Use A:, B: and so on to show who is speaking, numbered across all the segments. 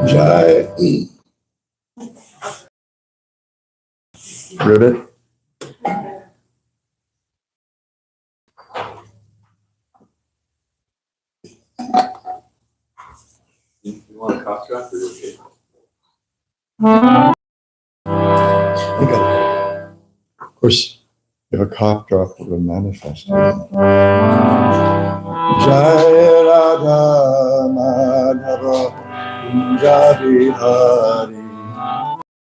A: Jai. Ribbit.
B: You want a cough drop or okay?
A: Okay. Of course, if a cough drop will manifest. Jai Radha Madhava Punjabi Hari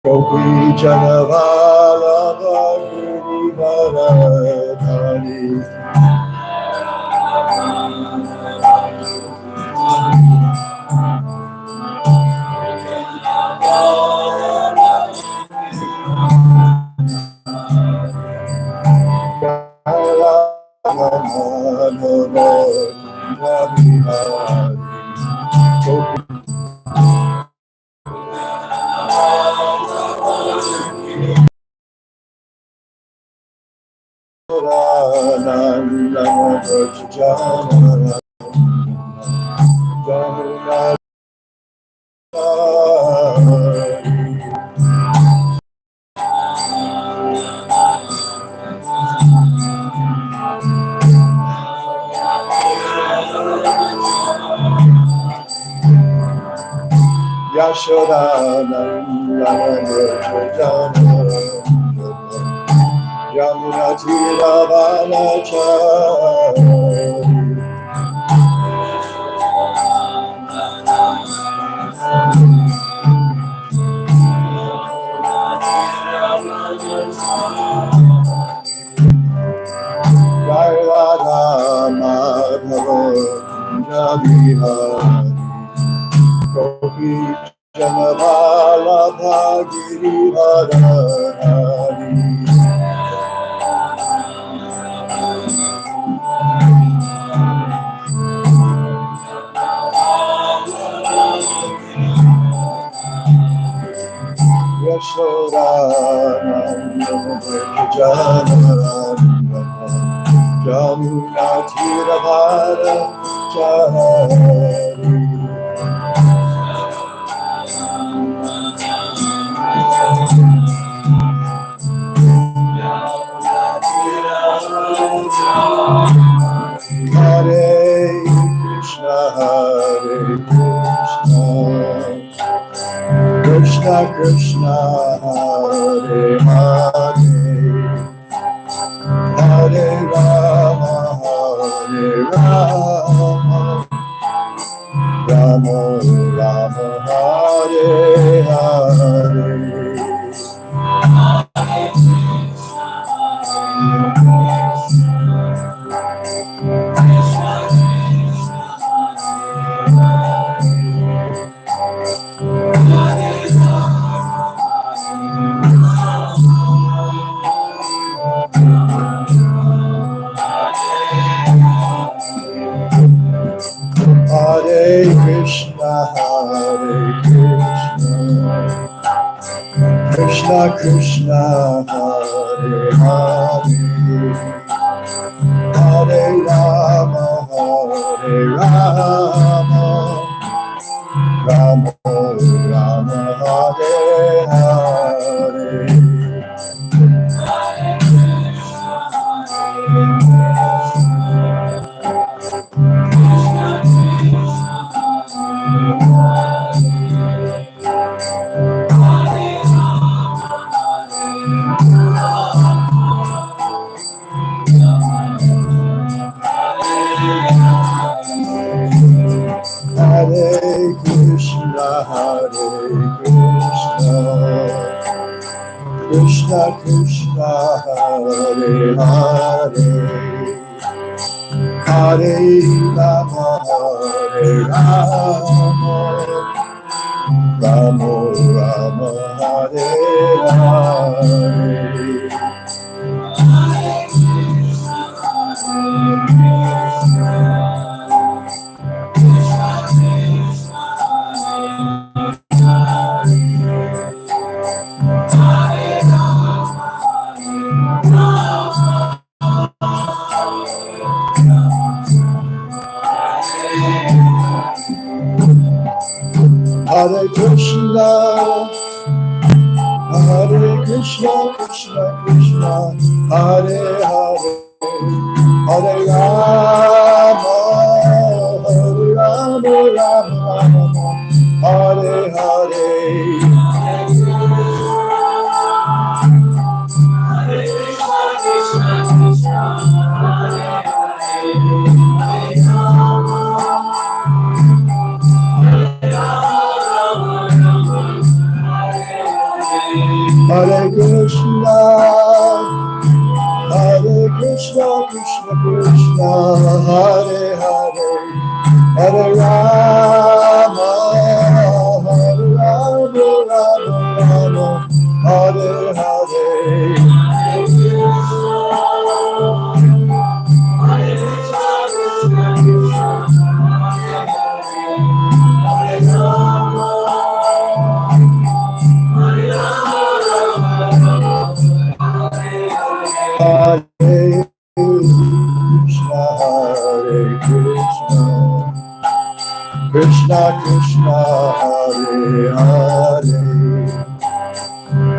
A: Gopi Janavalabha Giri Yamuna Tira Jai Radha Madhava Punjabi Hari Gopi Janavalabha Giridhari Jamuna Tira Hare Krishna Krishna Krishna Hare Hare Hare Rama Rama Rama Hare Hare Hare Krishna Krishna Krishna Hare Hare Hare Rama Rama Rama Hare Hare Hare Krishna Krishna Krishna Hare Hare Hare Rama Rama Rama Hare Hare Krishna, Hare Krishna, Krishna Krishna, Hare Hare, Hare Rama, Hare Rama, Rama Rama, Hare Hare. Hare Krishna, Hare Krishna, Krishna Krishna, Hare Hare, Hare Rama, Hare Rama, Rama Rama, Hare Hare. Hare Krishna, Hare Krishna, Krishna Krishna, Hare Hare,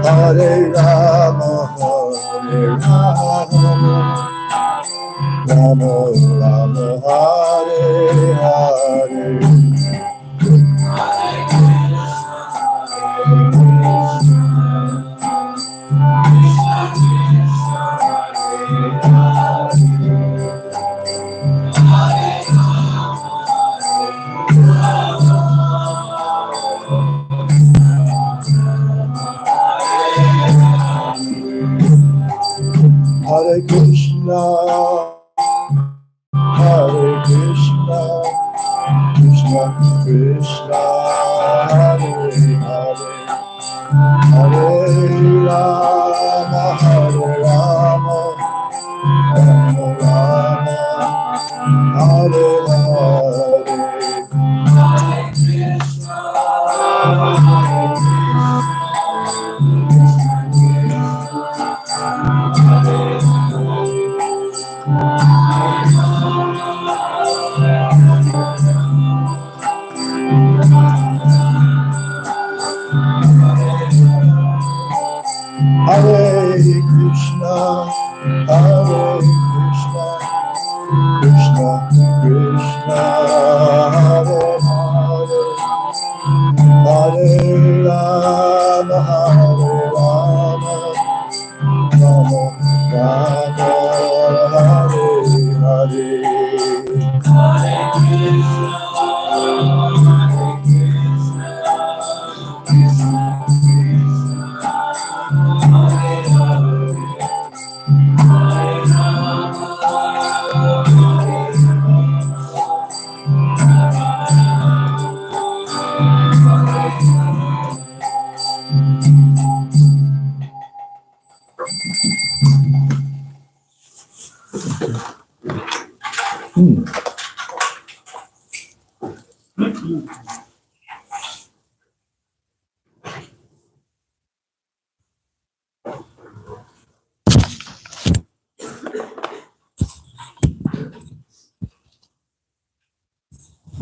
A: Hare Rama, Hare Rama, Rama Rama, Hare Hare. Hare Krishna, Hare Krishna, Krishna Krishna, Hare Hare, Hare Rama, Hare Rama, Rama Rama, Hare Hare. Hare Krishna, Hare Krishna, Krishna Krishna, Hare Hare, Hare Rama, Hare Rama, Rama Rama, Hare Hare.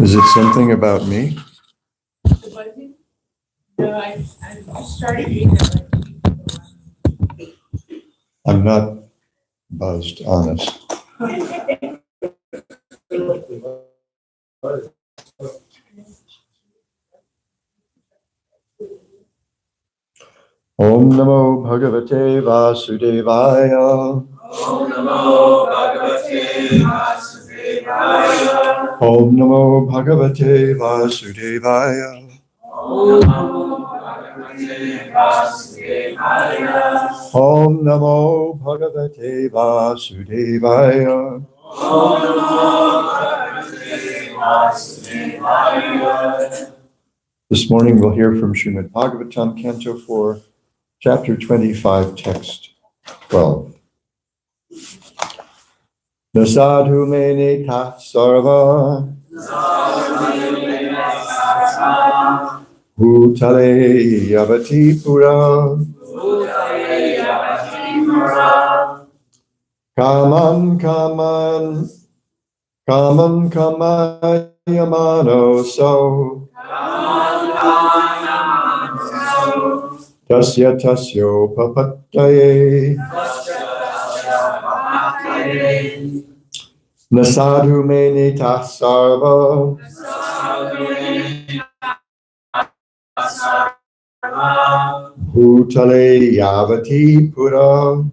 A: Is it something about me?
C: No, I started reading it like
A: I'm not buzzed, honest. Om Namo Bhagavate Vasudevaya.
B: Om Namo Bhagavate Vasudevaya.
A: Om Namo Bhagavate Vasudevaya.
B: Om Namo Bhagavate Vasudevaya.
A: Om Namo Bhagavate Vasudevaya.
B: Om Namo Bhagavate Vasudevaya.
A: This morning we'll hear from Srimad Bhagavatam, Canto 4, Chapter 25, Text 12. Nasadhu mene tat sarva bhutale yavati pura kaman kaman kaman kamayamano so Tasya papataye. Nasadhu menita sarva. Bhutale yavati pura.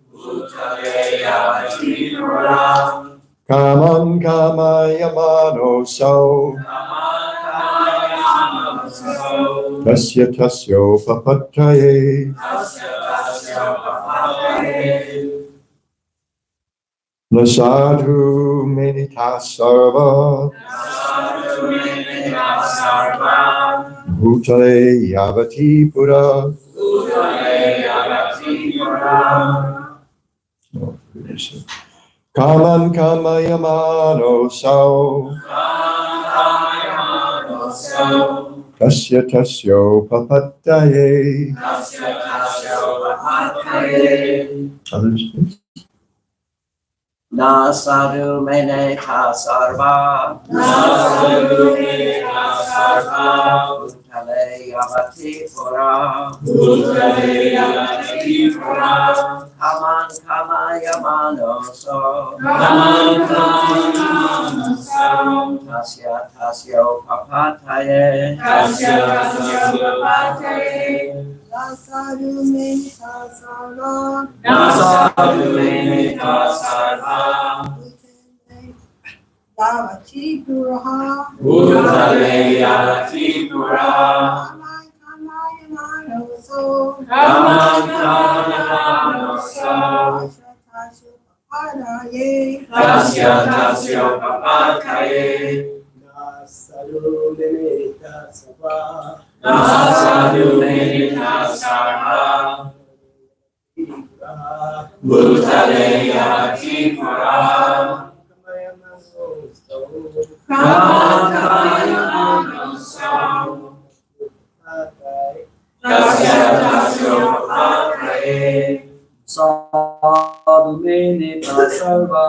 A: Kaman kamayamano so. Tasya papataye. Nasadhu menita sarva. Bhutale yavati pura. Kaman kamayamano so. Tasya papataye. Others, please.
D: Nasadhu meneta sarva. Bhutale yavati pura. Kaman kamayamano so. Tasya papataye.
C: Nasadhu menita sarva. Yavati puraha.
B: Tasya papataye. Nasadhu menita sarva. Bhutale yavati pura. Kamayamano so. Tasya papataye.
D: Sadhu meneta sarva.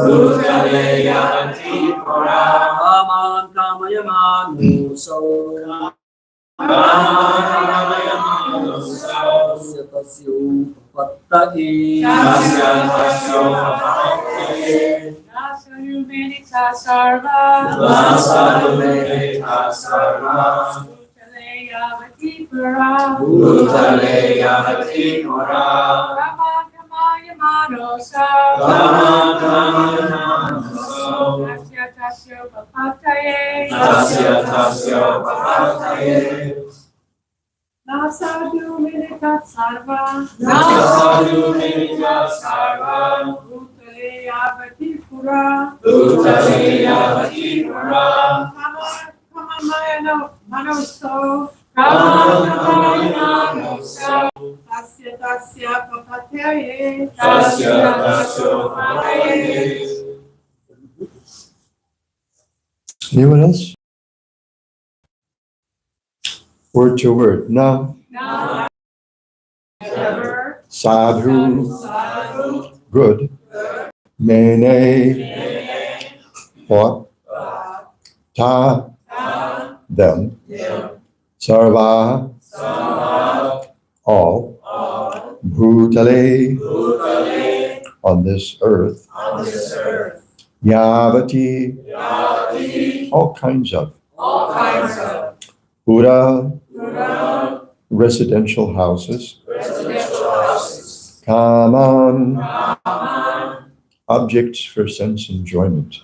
D: Bhutale yavati pura. Kaman kamayamano so. Tasya papataye.
C: Nasadhu menita sarva. Bhutale yavati pura. Kamayamano so. Tasya papataye. Nasadhu menita sarva. Bhutale yavati pura. Kamayamano so. Tasya papataye.
A: Anyone else? Word to word. Now, sadhu, good. Mene, what? Ta, them. Sarva, all. Bhutale, on this earth. Yavati, all kinds of. Pura, residential houses. Kaman, objects for sense enjoyment.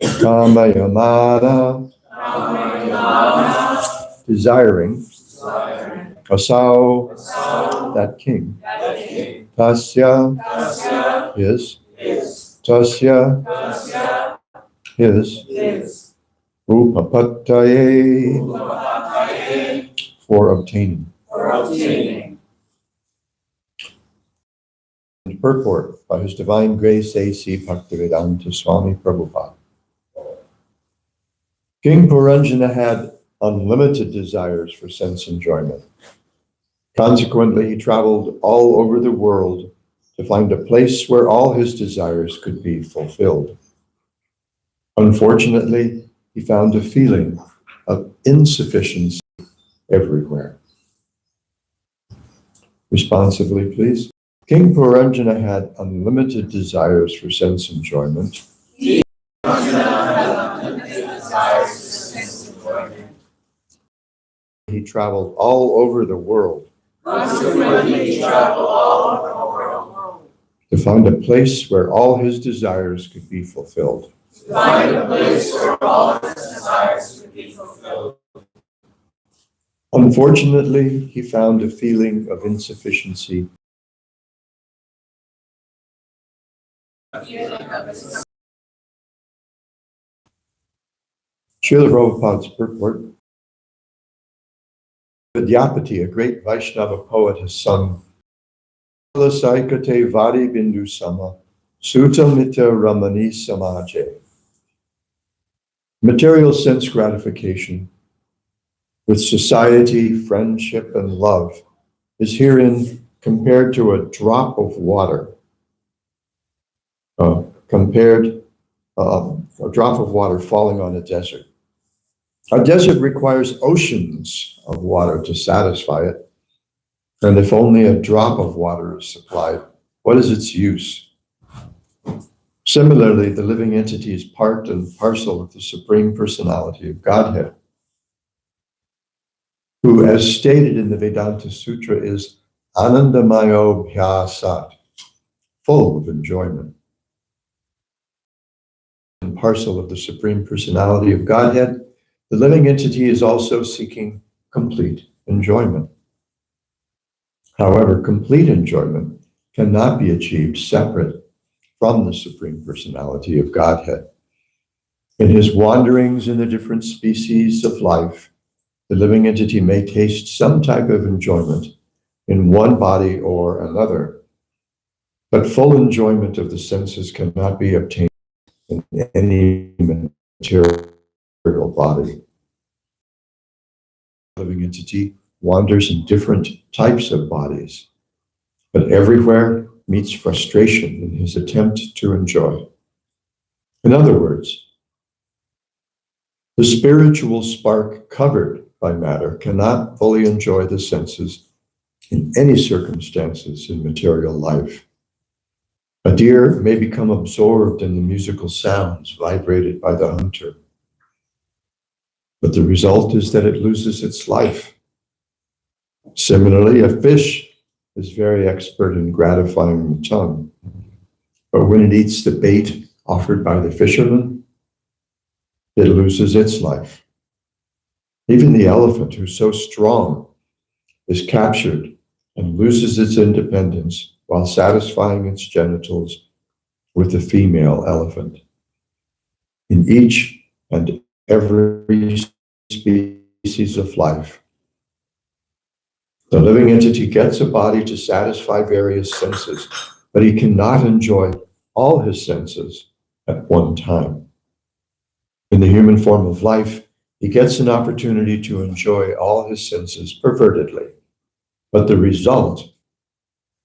A: Kamayamana, desiring. Asau, that king. Tasya, his. Tasya, his. Upapataye, for obtaining. And purport by His Divine Grace A.C. Bhaktivedanta Swami Prabhupada. King Puranjana had unlimited desires for sense enjoyment. Consequently, he traveled all over the world to find a place where all his desires could be fulfilled. Unfortunately, he found a feeling of insufficiency everywhere. Responsively, please. King Puranjana had unlimited desires for sense enjoyment. He traveled all over the world to find a place where all his desires could be fulfilled. Unfortunately, he found a feeling of insufficiency. Srila Prabhupada's purport. Vidyapati, a great Vaishnava poet, has sung Saikate Vari Bindu Sama Sutamita Ramani Samaje. Material sense gratification with society, friendship, and love is herein compared to a drop of water. A drop of water falling on a desert. A desert requires oceans of water to satisfy it. And if only a drop of water is supplied, what is its use? Similarly, the living entity is part and parcel of the Supreme Personality of Godhead, who, as stated in the Vedanta Sutra, is Anandamayo Bhyasat, full of enjoyment. And parcel of the Supreme Personality of Godhead, the living entity is also seeking complete enjoyment. However, complete enjoyment cannot be achieved separate from the Supreme Personality of Godhead. In his wanderings in the different species of life, the living entity may taste some type of enjoyment in one body or another, but full enjoyment of the senses cannot be obtained in any material body. The living entity wanders in different types of bodies, but everywhere meets frustration in his attempt to enjoy. In other words, the spiritual spark covered by matter cannot fully enjoy the senses in any circumstances in material life. A deer may become absorbed in the musical sounds vibrated by the hunter, but the result is that it loses its life. Similarly, a fish is very expert in gratifying the tongue, but when it eats the bait offered by the fisherman, it loses its life. Even the elephant, who's so strong, is captured and loses its independence while satisfying its genitals with the female elephant. In each and every species of life, the living entity gets a body to satisfy various senses, but he cannot enjoy all his senses at one time. In the human form of life, he gets an opportunity to enjoy all his senses pervertedly, but the result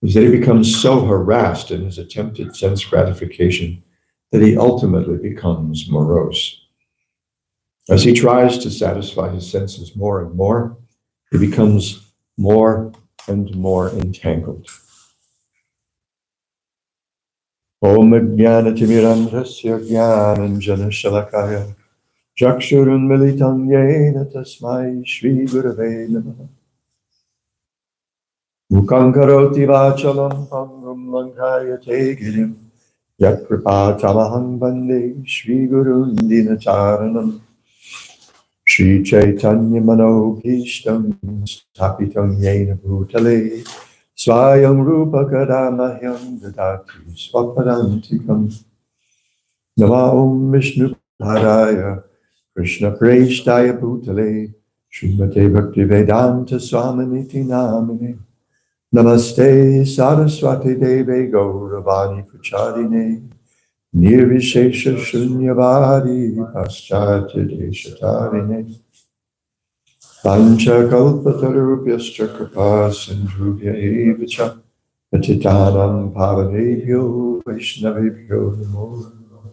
A: is that he becomes so harassed in his attempted sense gratification that he ultimately becomes morose. As he tries to satisfy his senses more and more, he becomes more and more entangled. Om Jnanatimirandhasya Jnananjana Shalakaya Chakshurun Militam Yena Tasmai Shri Gurave Namaha. Mukhaṁ karoti vachalam pangam langhayate girim yat kripatamaham vande Shri Gurun Dinacharanam. Shri Chaitanya Manobhishtam Sthapitam Yena Bhutale Swayam Rupa Kadamahyam Dadati Swapadantikam. Nama Om Vishnu Padaya Krishna Preshtaya Bhutale Srimate Bhaktivedanta Swaminiti Namine. Namaste Saraswati Deve Gauravani Prachadine Nirvishesha Shunyavadi Paschatya Deshatarine Pancha Kalpatarubhyascha Kripa Sindhubhya Evacha Patitanam Pavanebhyo Vaishnavebhyo Namo Namaha.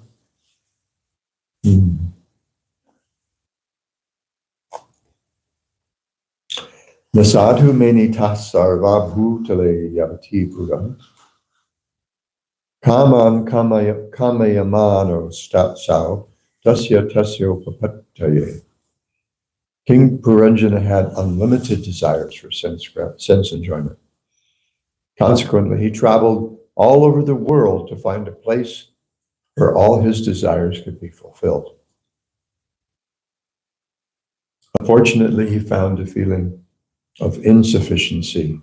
A: Nasadhu menita sarva bhutale yavati pura. Kaman kamayamano statsau tasya papattaye. King Puranjana had unlimited desires for sense enjoyment. Consequently, he traveled all over the world to find a place where all his desires could be fulfilled. Unfortunately, he found a feeling of insufficiency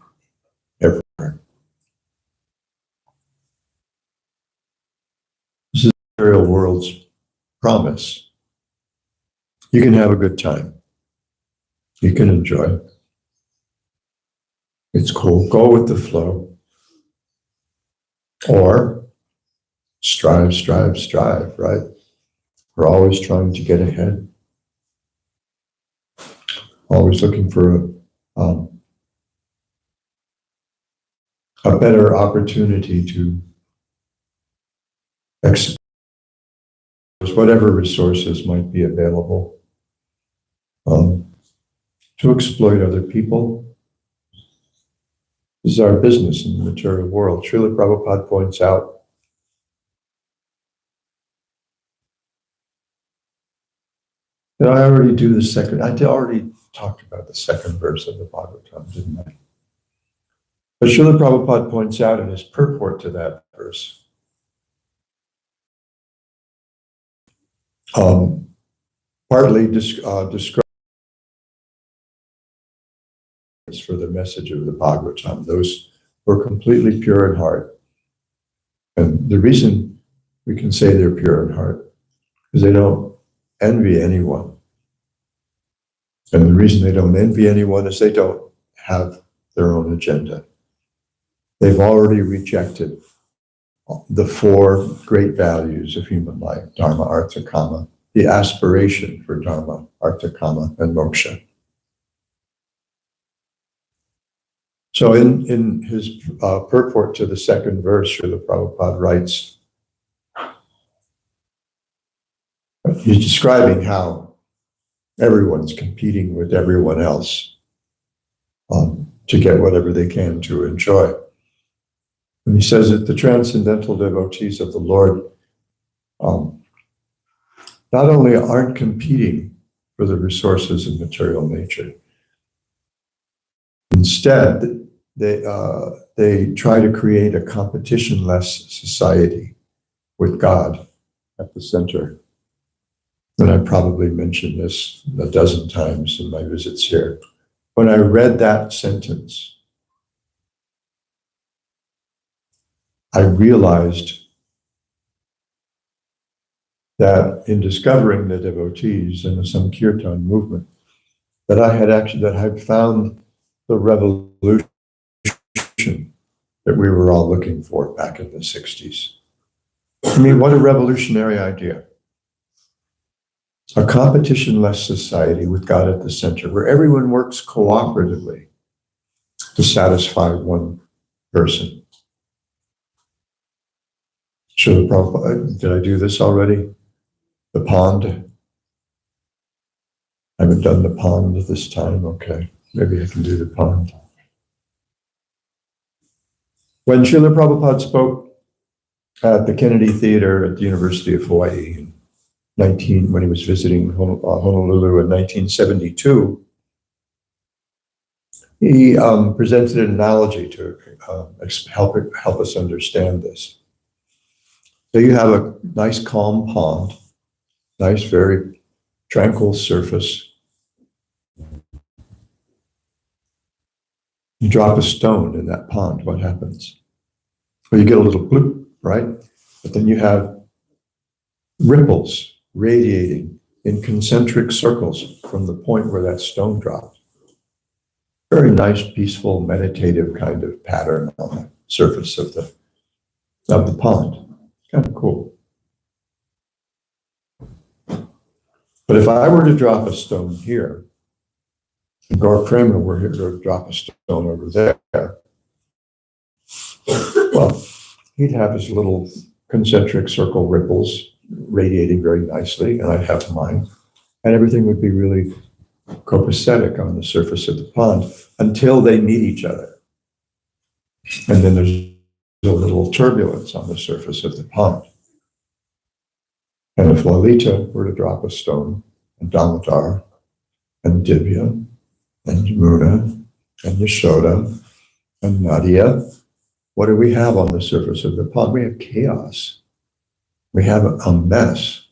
A: everywhere. This is the material world's promise. You can have a good time. You can enjoy. It's cool. Go with the flow. Or strive, right? We're always trying to get ahead. Always looking for a better opportunity to expose whatever resources might be available, to exploit other people. This is our business in the material world. Srila Prabhupada points out that I already do the second, I already talked about the second verse of the Bhagavatam, didn't I? But Srila Prabhupada points out in his purport to that verse, partly describes for the message of the Bhagavatam, those who are completely pure in heart. And the reason we can say they're pure in heart is they don't envy anyone. And the reason they don't envy anyone is they don't have their own agenda. They've already rejected the four great values of human life: Dharma, Artha, Kama, the aspiration for Dharma, Artha, Kama, and Moksha. So in his purport to the second verse, Srila Prabhupada writes, he's describing how everyone's competing with everyone else to get whatever they can to enjoy. And he says that the transcendental devotees of the Lord not only aren't competing for the resources of material nature, instead, they try to create a competition-less society with God at the center. And I probably mentioned this a dozen times in my visits here. When I read that sentence, I realized that in discovering the devotees and the Sankirtan movement, that I had found the revolution that we were all looking for back in the 60s. I mean, what a revolutionary idea. A competition-less society with God at the center, where everyone works cooperatively to satisfy one person. Srila Prabhupada, did I do this already? The pond. I haven't done the pond this time. Okay, maybe I can do the pond. When Srila Prabhupada spoke at the Kennedy Theater at the University of Hawaii when he was visiting Honolulu in 1972, he presented an analogy to help us understand this. So you have a nice calm pond, nice, very tranquil surface. You drop a stone in that pond, what happens? Well, you get a little bloop, right? But then you have ripples radiating in concentric circles from the point where that stone dropped. Very nice, peaceful, meditative kind of pattern on the surface of the pond. Kind of cool. But if I were to drop a stone here, and Gaur Prema were here to drop a stone over there, well, he'd have his little concentric circle ripples radiating very nicely, and I'd have mine, and everything would be really copacetic on the surface of the pond. until they meet each other. And then there's a little turbulence on the surface of the pond. And if Lalita were to drop a stone, and Damodar, and Divya, and Yamuna, and Yashoda, and Nadia, what do we have on the surface of the pond? We have chaos. We have a mess.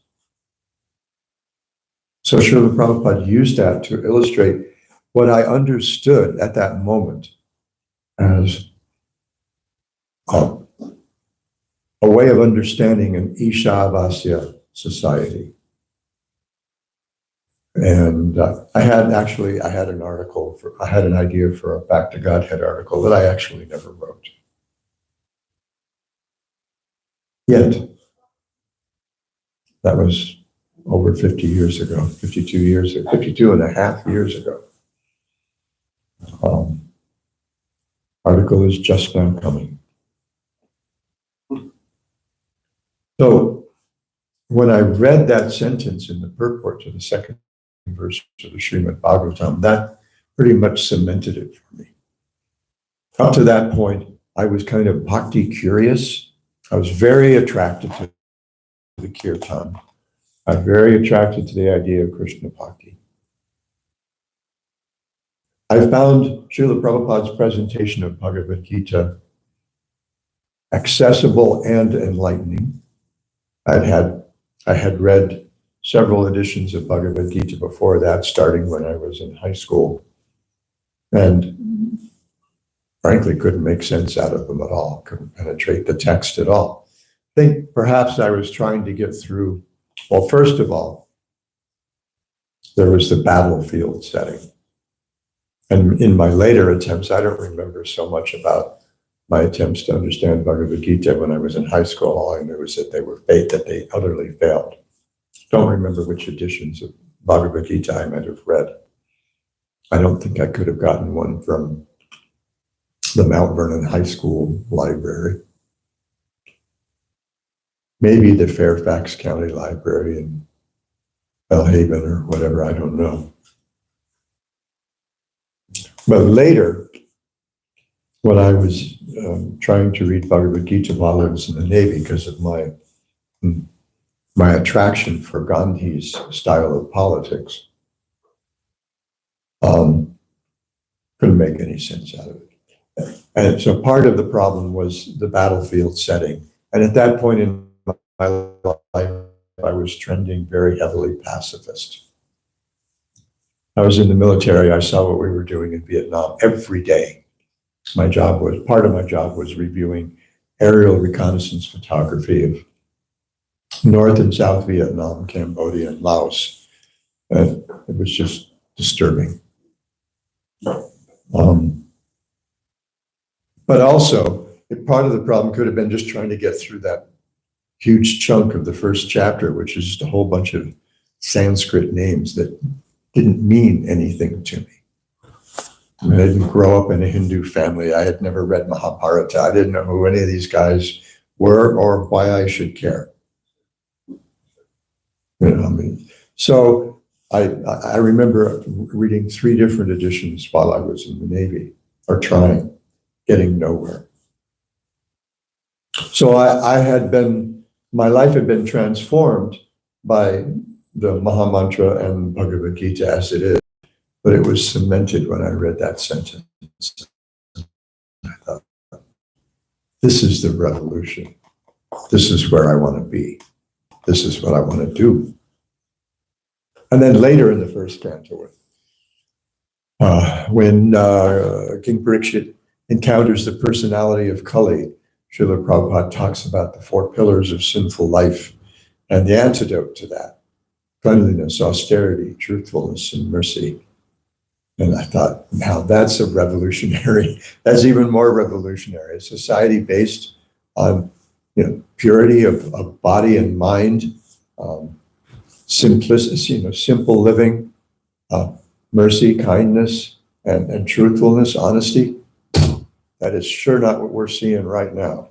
A: So Srila Prabhupada used that to illustrate what I understood at that moment as a way of understanding an Ishavasya society. And I had an idea for a Back to Godhead article that I actually never wrote. Yet, that was over 50 years ago, 52 and a half years ago. Article is just now coming. So when I read that sentence in the purport to the second verse of the Srimad Bhagavatam, that pretty much cemented it for me. Up to that point, I was kind of bhakti curious. I was very attracted to the kirtan. I'm very attracted to the idea of Krishna bhakti. I found Srila Prabhupada's presentation of Bhagavad Gita accessible and enlightening. I had read several editions of Bhagavad Gita before that, starting when I was in high school, and frankly couldn't make sense out of them at all, couldn't penetrate the text at all. I think perhaps I was trying to get through, well, first of all, there was the battlefield setting. And in my later attempts, I don't remember so much about my attempts to understand Bhagavad Gita when I was in high school. All I knew was that they utterly failed. Don't remember which editions of Bhagavad Gita I might have read. I don't think I could have gotten one from the Mount Vernon High School library. Maybe the Fairfax County Library in Bellhaven or whatever, I don't know. But later, when I was trying to read Bhagavad Gita while I was in the Navy because of my attraction for Gandhi's style of politics, couldn't make any sense out of it. And so part of the problem was the battlefield setting. And at that point in my life, I was trending very heavily pacifist. I was in the military. I saw what we were doing in Vietnam every day. Part of my job was reviewing aerial reconnaissance photography of North and South Vietnam, Cambodia, and Laos. And it was just disturbing. But also, part of the problem could have been just trying to get through that huge chunk of the first chapter, which is just a whole bunch of Sanskrit names that didn't mean anything to me. I didn't grow up in a Hindu family. I had never read Mahabharata. I didn't know who any of these guys were or why I should care. So I remember reading 3 different editions while I was in the Navy, or trying, getting nowhere. So my life had been transformed by the Mahamantra and Bhagavad Gita as it is, but it was cemented when I read that sentence. I thought, this is the revolution. This is where I want to be. This is what I want to do. And then later in the first canto, when King Parikshit encounters the personality of Kali, Srila Prabhupada talks about the 4 pillars of sinful life and the antidote to that: cleanliness, austerity, truthfulness, and mercy. And I thought, now that's a revolutionary, that's even more revolutionary. A society based on purity of body and mind, simplicity, simple living, mercy, kindness, and truthfulness, honesty. That is sure not what we're seeing right now.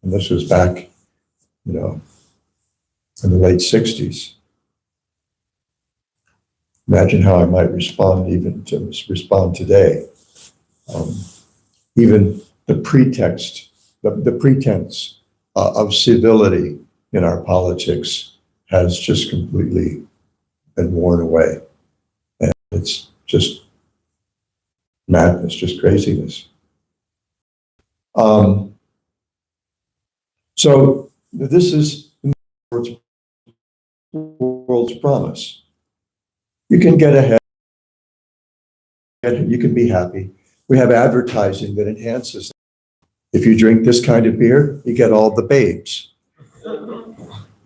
A: And this was back, in the late 60s. Imagine how I might respond today. Even the pretext, the pretense of civility in our politics has just completely been worn away. And it's just madness, just craziness. So this is the world's promise. You can get ahead, you can be happy. We have advertising that enhances. If you drink this kind of beer, you get all the babes.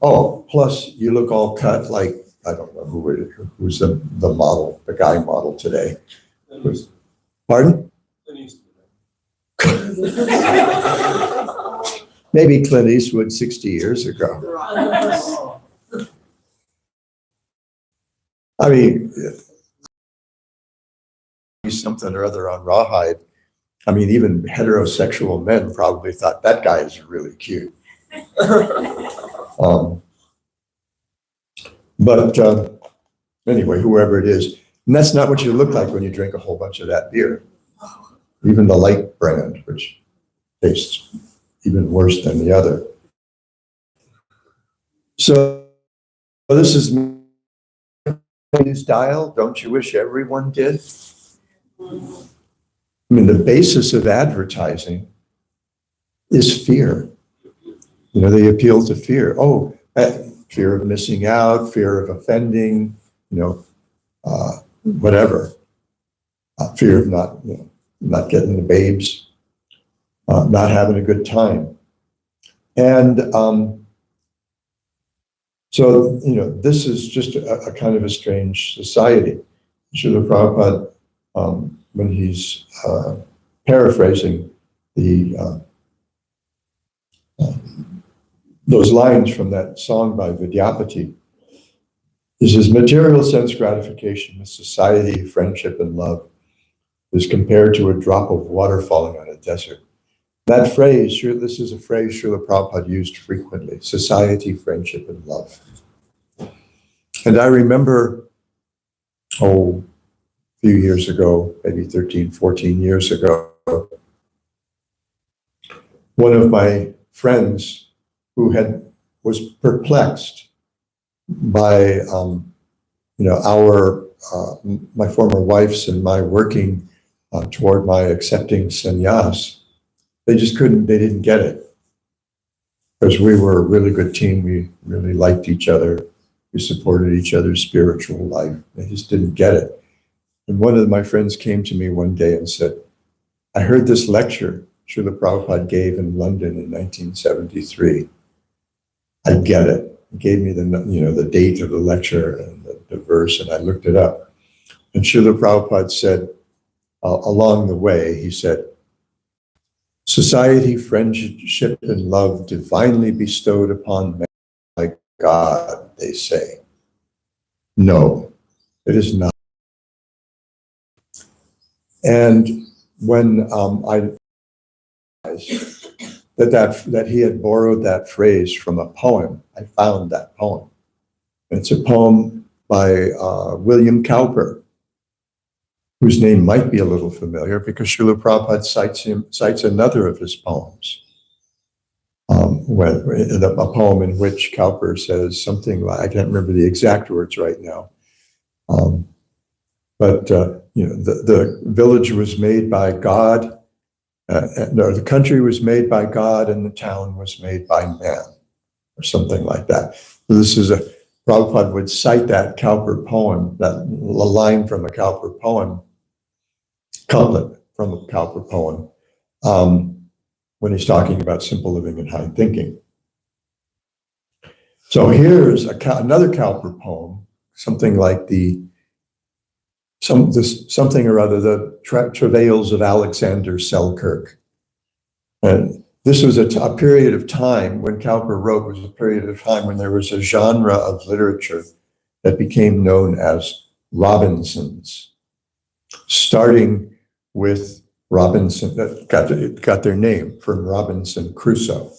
A: Oh, plus you look all cut like, I don't know who's the model, the guy model today. Pardon? Maybe Clint Eastwood 60 years ago. I mean, something or other on Rawhide. I mean, even heterosexual men probably thought that guy is really cute. Anyway, whoever it is, and that's not what you look like when you drink a whole bunch of that beer. Even the light brand, which tastes even worse than the other. So this is his dial. Don't you wish everyone did? I mean, the basis of advertising is fear. You know, they appeal to fear. Oh, fear of missing out, fear of offending, whatever. Fear of not getting the babes, not having a good time. And so, this is just a kind of a strange society. Srila Prabhupada, when he's paraphrasing those lines from that song by Vidyapati, he says, material sense gratification with society, friendship, and love is compared to a drop of water falling on a desert. That phrase, this is a phrase Srila Prabhupada used frequently, society, friendship, and love. And I remember, a few years ago, maybe 13, 14 years ago, one of my friends who was perplexed by, my former wife's and my working toward my accepting sannyas. They didn't get it. Because we were a really good team. We really liked each other. We supported each other's spiritual life. They just didn't get it. And one of my friends came to me one day and said, I heard this lecture Srila Prabhupada gave in London in 1973. I get it. He gave me the date of the lecture and the verse, and I looked it up. And Srila Prabhupada said, along the way, he said, society, friendship, and love divinely bestowed upon man by God, they say. No, it is not. And when I realized that he had borrowed that phrase from a poem, I found that poem. It's a poem by William Cowper, whose name might be a little familiar because Srila Prabhupada cites another of his poems. A poem in which Cowper says something like, I can't remember the exact words right now, but the village was made by God, the country was made by God and the town was made by man, or something like that. So Prabhupada would cite that Cowper poem, that line from a Cowper poem, couplet from a Cowper poem, when he's talking about simple living and high thinking. So here's another Cowper poem, something like something or other, the travails of Alexander Selkirk. And this was a period of time when Cowper wrote, was a period of time when there was a genre of literature that became known as Robinsons, starting with Robinson, that got their name from Robinson Crusoe,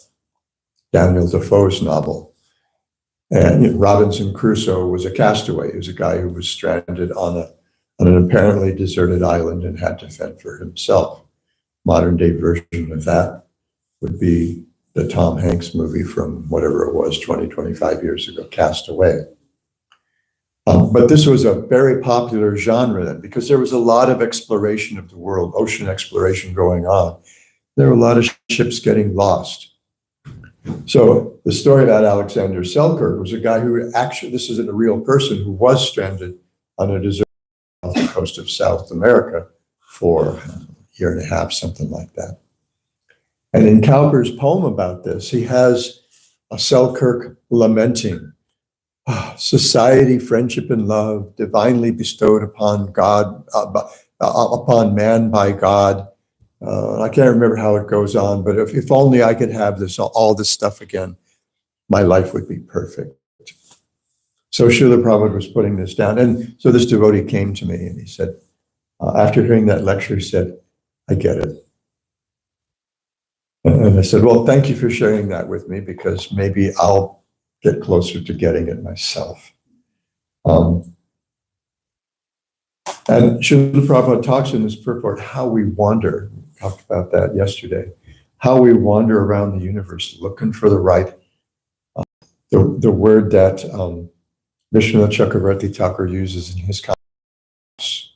A: Daniel Defoe's novel. And Robinson Crusoe was a castaway. He was a guy who was stranded on on an apparently deserted island and had to fend for himself. Modern day version of that would be the Tom Hanks movie from whatever it was, 20, 25 years ago, Cast Away. But this was a very popular genre then because there was a lot of exploration of the world, ocean exploration going on. There were a lot of ships getting lost. So the story about Alexander Selkirk was a guy who actually, this isn't a real person, who was stranded on a desert off the coast of South America for a year and a half, something like that. And in Cowper's poem about this, he has a Selkirk lamenting, society, friendship, and love divinely bestowed upon God, upon man by God. I can't remember how it goes on, but if only I could have this, all this stuff again, my life would be perfect. So Srila Prabhupada was putting this down. And so this devotee came to me and he said, after hearing that lecture, he said, I get it. And I said, well, thank you for sharing that with me because maybe I'll get closer to getting it myself. And Srila Prabhupada talks in this purport how we wander. We talked about that yesterday. How we wander around the universe looking for the right. The word that Vishwanath Chakravarti Thakur uses in his comments.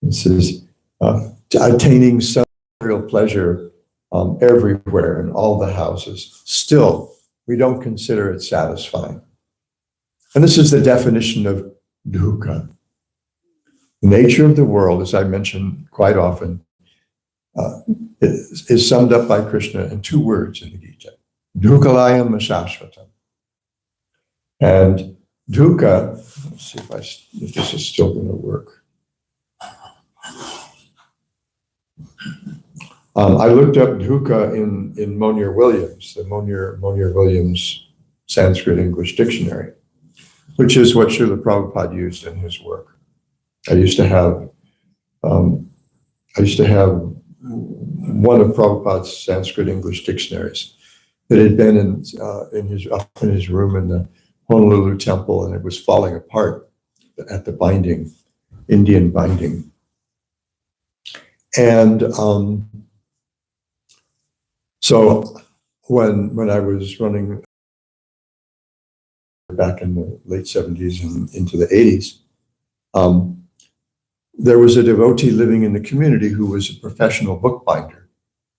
A: It says, attaining some real pleasure everywhere in all the houses. Still, we don't consider it satisfying. And this is the definition of dukkha. The nature of the world, as I mention quite often, is summed up by Krishna in two words in the Gita. Dukkhalayam ashashvatam. And dukkha, let's see if this is still going to work. I looked up dukkha in Monier Williams, the Monier Williams Sanskrit English Dictionary, which is what Srila Prabhupada used in his work. I used to have one of Prabhupada's Sanskrit English dictionaries that had been up in his room in the Honolulu temple, and it was falling apart at the binding, Indian binding. And so when I was running back in the late 70s and into the 80s, there was a devotee living in the community who was a professional bookbinder,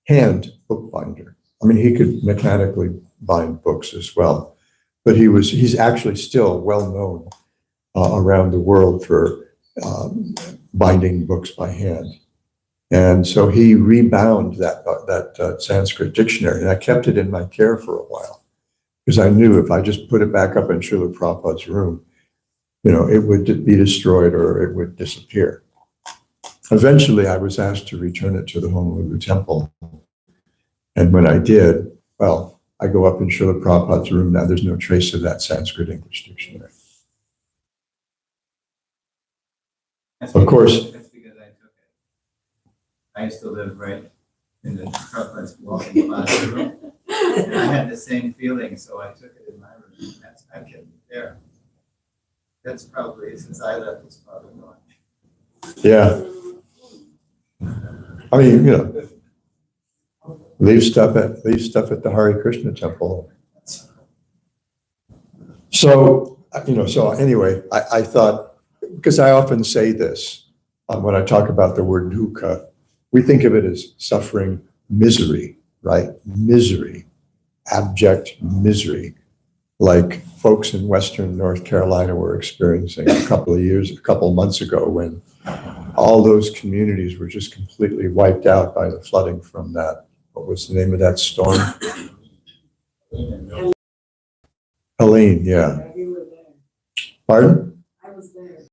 A: hand bookbinder. I mean, he could mechanically bind books as well, but he's actually still well known around the world for binding books by hand. And so he rebound that Sanskrit dictionary, and I kept it in my care for a while because I knew if I just put it back up in Srila Prabhupada's room, it would be destroyed or it would disappear. Eventually, I was asked to return it to the Honolulu temple. And when I did, well, I go up in Srila Prabhupada's room now, there's no trace of that Sanskrit English dictionary. Of course.
E: That's because I took it. I used to live right in the Prabhupada's walking classroom. And I had the same feeling, so I took it in my room. I kept it there. That's probably, since I left, it's probably gone.
A: Yeah. I mean, leave stuff at the Hare Krishna temple. So anyway, I thought, because I often say this when I talk about the word dukkha, we think of it as suffering, misery, right? Misery, abject misery, like folks in Western North Carolina were experiencing a couple of months ago when all those communities were just completely wiped out by the flooding from that. What was the name of that storm? Helene, yeah.
C: We were there.
A: Pardon?
C: I was there.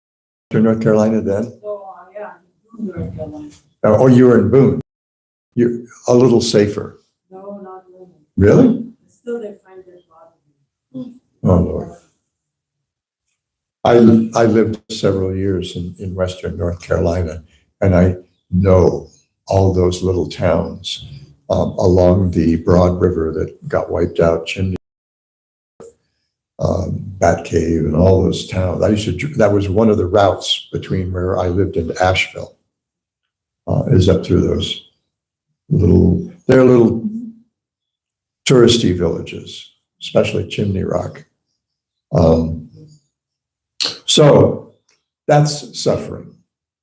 A: Western North Carolina then?
C: So, yeah, North Carolina.
A: Oh, you were in Boone. You're a little safer.
C: No, not really.
A: Really?
C: Still, they find their body.
A: Oh, Lord. I lived several years in Western North Carolina, and I know all those little towns along the broad river that got wiped out, Chimney, Bat Cave and all those towns. That was one of the routes between where I lived and Asheville, is up through those they're little touristy villages, especially Chimney Rock. So that's suffering,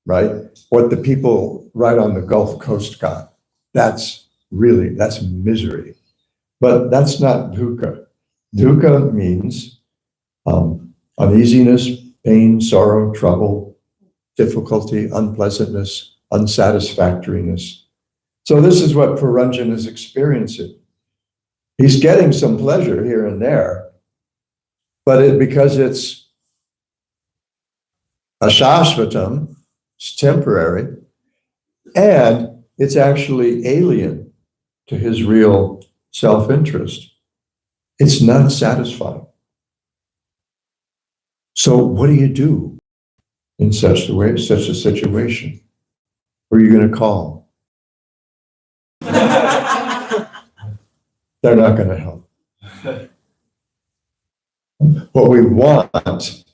A: right? What the people right on the Gulf Coast got, that's misery. But that's not dukkha. Dukkha means uneasiness, pain, sorrow, trouble, difficulty, unpleasantness, unsatisfactoriness. So this is what Puranjan is experiencing. He's getting some pleasure here and there, but because it's ashashvatam, it's temporary, and it's actually alien to his real self-interest. It's not satisfying. So what do you do in such a situation? Who are you going to call? They're not going to help. What we want,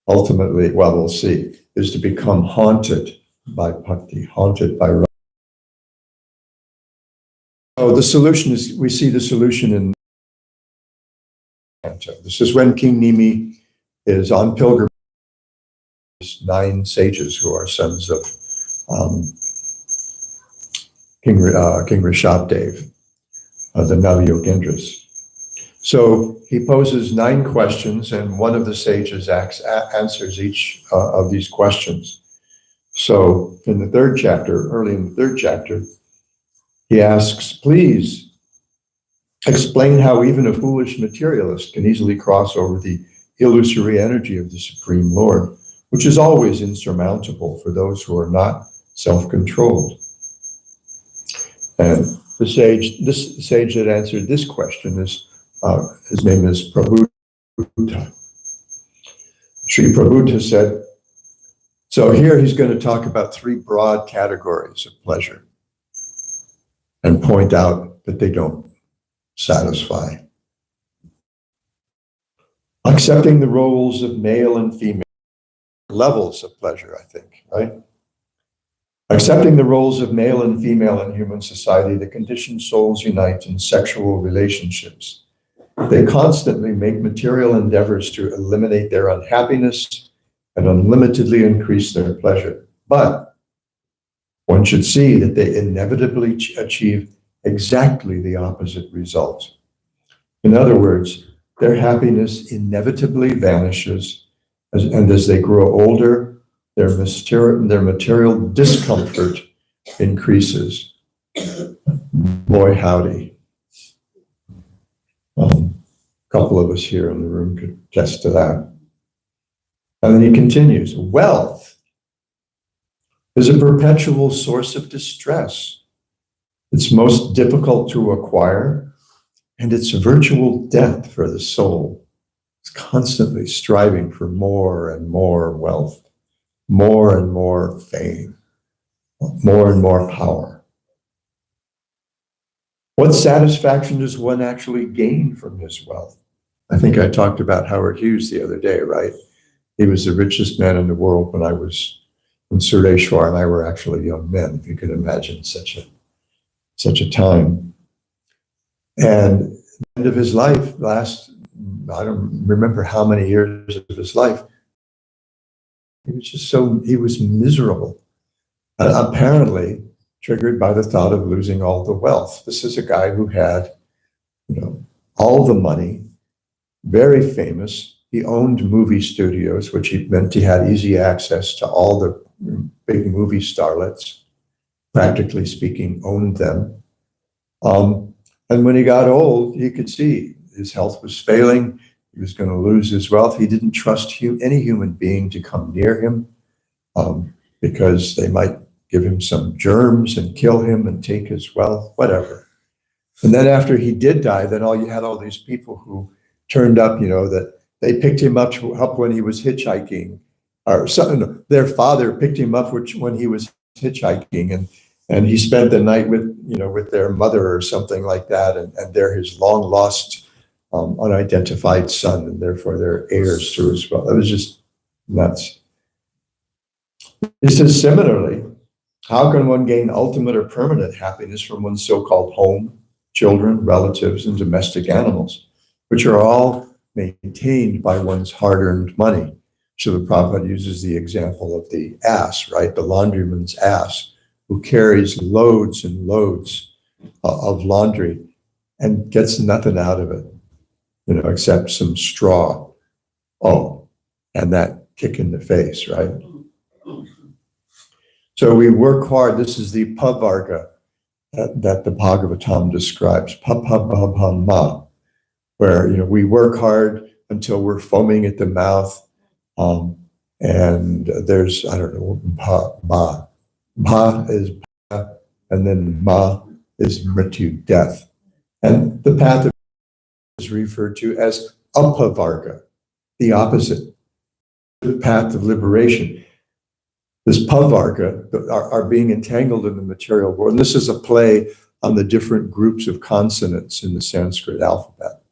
A: ultimately, well, we'll see, is to become haunted by bhakti, haunted by Rama. So the solution is, we see the solution in this is when King Nimi is on pilgrimage. 9 sages who are sons of King Rishabdev, the Navi-Yogendras. So he poses 9 questions, and one of the sages answers each of these questions. So in the 3rd chapter, early in the 3rd chapter, he asks, please explain how even a foolish materialist can easily cross over the illusory energy of the Supreme Lord, which is always insurmountable for those who are not self-controlled. And this sage that answered this question is, his name is Prabhuta. Sri Prabhuta said, so here he's going to talk about 3 broad categories of pleasure and point out that they don't satisfy. Accepting the roles of male and female, levels of pleasure, I think, right? Accepting the roles of male and female in human society, the conditioned souls unite in sexual relationships. They constantly make material endeavors to eliminate their unhappiness and unlimitedly increase their pleasure. But one should see that they inevitably achieve exactly the opposite result. In other words, their happiness inevitably vanishes, and as they grow older, their material discomfort increases. Boy, howdy. A couple of us here in the room could attest to that. And then he continues, wealth is a perpetual source of distress. It's most difficult to acquire, and it's virtual death for the soul. It's constantly striving for more and more wealth, more and more fame, more and more power. What satisfaction does one actually gain from his wealth? I think I talked about Howard Hughes the other day, right? He was the richest man in the world when I was in Surdeshwar, and I were actually young men, if you could imagine such a time. And at the end of his life, I don't remember how many years of his life, he was miserable. Apparently triggered by the thought of losing all the wealth. This is a guy who had, all the money, very famous. He owned movie studios, which meant he had easy access to all the big movie starlets, practically speaking, owned them. And when he got old, you could see his health was failing. He was going to lose his wealth. He didn't trust any human being to come near him because they might give him some germs and kill him and take his wealth, whatever. And then after he did die, then you had all these people who turned up, that they picked him up when he was hitchhiking, or something. Their father picked him up when he was hitchhiking, and he spent the night with their mother or something like that, and they're his long lost unidentified son, and therefore they're heirs to his wealth. That was just nuts. He says, similarly, how can one gain ultimate or permanent happiness from one's so-called home, children, relatives, and domestic animals, which are all maintained by one's hard-earned money? So the Prabhupada uses the example of the ass, right? The laundryman's ass, who carries loads and loads of laundry and gets nothing out of it, except some straw. Oh, and that kick in the face, right? So we work hard. This is the pavarga that the Bhagavatam describes, pa-pa-ba-ba-ma, where, we work hard until we're foaming at the mouth. And there's, I don't know, pa is pa, and then ma is mrityu, death. And the path is referred to as apavarga, the opposite, the path of liberation. This pavarga are being entangled in the material world. And this is a play on the different groups of consonants in the Sanskrit alphabet.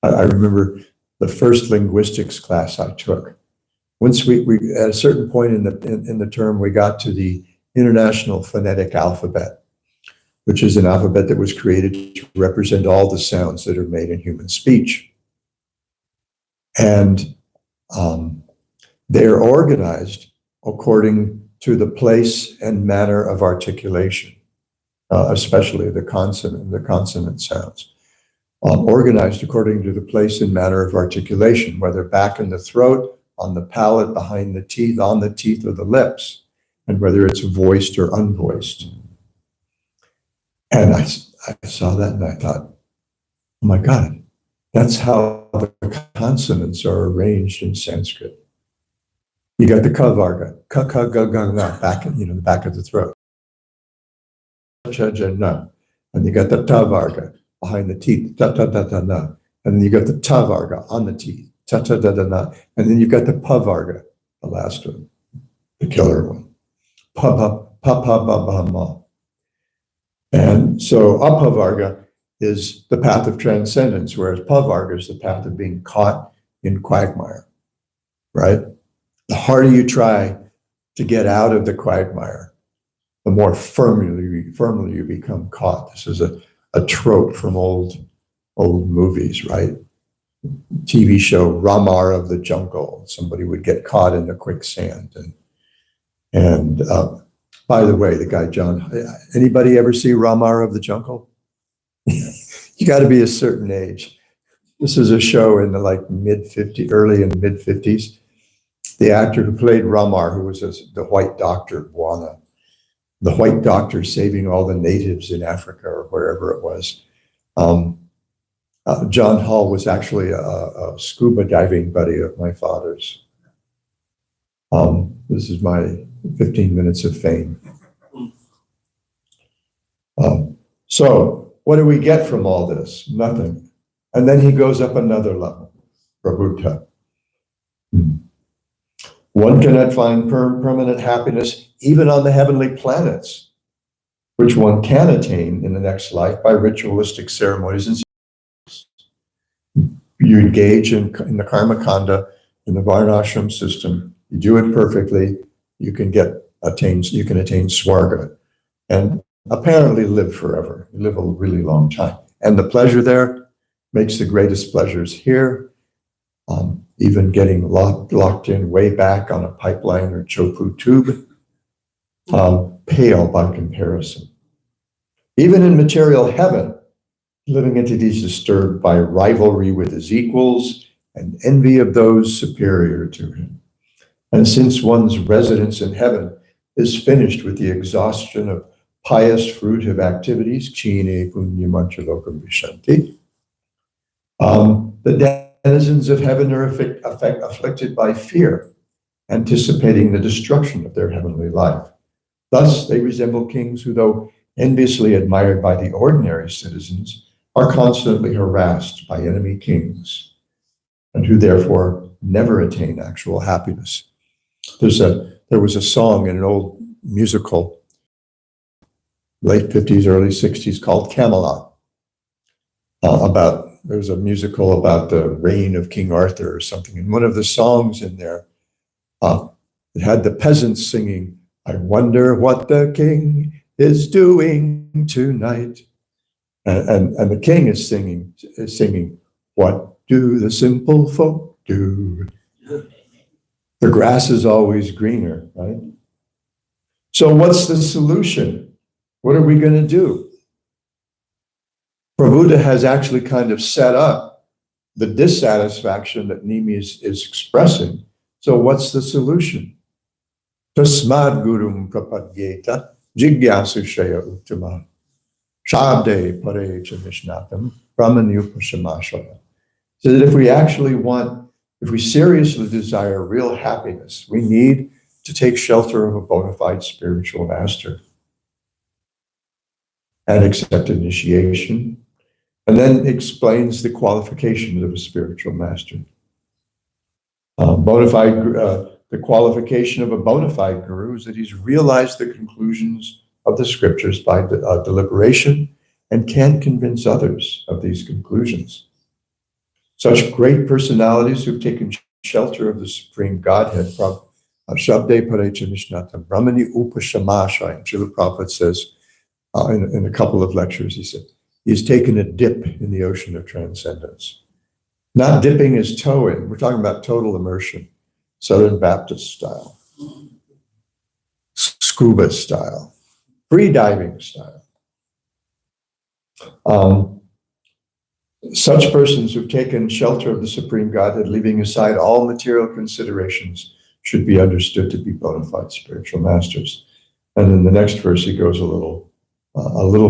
A: I remember the first linguistics class I took. Once we at a certain point in the term, we got to the International Phonetic Alphabet, which is an alphabet that was created to represent all the sounds that are made in human speech. And they're organized according to the place and manner of articulation, especially the consonant sounds. Organized according to the place and manner of articulation, whether back in the throat, on the palate, behind the teeth, on the teeth or the lips, and whether it's voiced or unvoiced. And I saw that and I thought, oh my God, that's how the consonants are arranged in Sanskrit. You got the kavarga, ka ka ga ga ga, back in, the back of the throat. Cha ja na. And you got the tavarga behind the teeth, ta ta ta ta na. And then you got the tavarga on the teeth, ta ta ta ta na. And then you got the pavarga, the last one, the killer one. Pa pa pa pa ba ba ma. And so apavarga is the path of transcendence, whereas pavarga is the path of being caught in quagmire, right? The harder you try to get out of the quagmire, the more firmly you become caught. This is a trope from old movies, right? TV show Ramar of the Jungle. Somebody would get caught in the quicksand. And by the way, the guy John, anybody ever see Ramar of the Jungle? You got to be a certain age. This is a show in the early and mid 50s. The actor who played Ramar, who was the white doctor, Buana, the white doctor saving all the natives in Africa or wherever it was. John Hall was actually a scuba diving buddy of my father's. This is my 15 minutes of fame. So what do we get from all this? Nothing. And then he goes up another level, Prabhuta. One cannot find permanent happiness even on the heavenly planets, which one can attain in the next life by ritualistic ceremonies and you engage in the karma kanda, in the varnashram system. You do it perfectly, you can attain swarga and apparently live forever. You live a really long time. And the pleasure there makes the greatest pleasures here, even getting locked in way back on a pipeline or chopu tube, pale by comparison. Even in material heaven, living entities disturbed by rivalry with his equals and envy of those superior to him. And since one's residence in heaven is finished with the exhaustion of pious fruitive activities, chine punyamachalokam vishanti, the denizens of heaven are afflicted by fear, anticipating the destruction of their heavenly life. Thus, they resemble kings who, though enviously admired by the ordinary citizens, are constantly harassed by enemy kings, and who therefore never attain actual happiness. There was a song in an old musical, late 50s, early 60s, called Camelot, about there's a musical about the reign of King Arthur or something. And one of the songs in there, it had the peasants singing, "I wonder what the king is doing tonight." And the king is singing, "What do the simple folk do?" The grass is always greener, right? So what's the solution? What are we going to do? Prabhupada has actually kind of set up the dissatisfaction that Nimi is expressing. So what's the solution? Tasmad gurum prapadyeta jigyasu shaya uttama shabde pare cha nishnatam brahmanyupashamashaya. So that if we seriously desire real happiness, we need to take shelter of a bona fide spiritual master and accept initiation. And then explains the qualifications of a spiritual master. The qualification of a bona fide guru is that he's realized the conclusions of the scriptures by deliberation and can convince others of these conclusions. Such great personalities who've taken shelter of the Supreme Godhead, Shabde Parecha Nishnatam, Brahmani Upashamashaya, Srila Prabhupada says in a couple of lectures, he said, he's taken a dip in the ocean of transcendence. Not dipping his toe in. We're talking about total immersion, Southern Baptist style, scuba style, free diving style. Such persons who've taken shelter of the Supreme Godhead, leaving aside all material considerations, should be understood to be bona fide spiritual masters. And in the next verse, he goes a little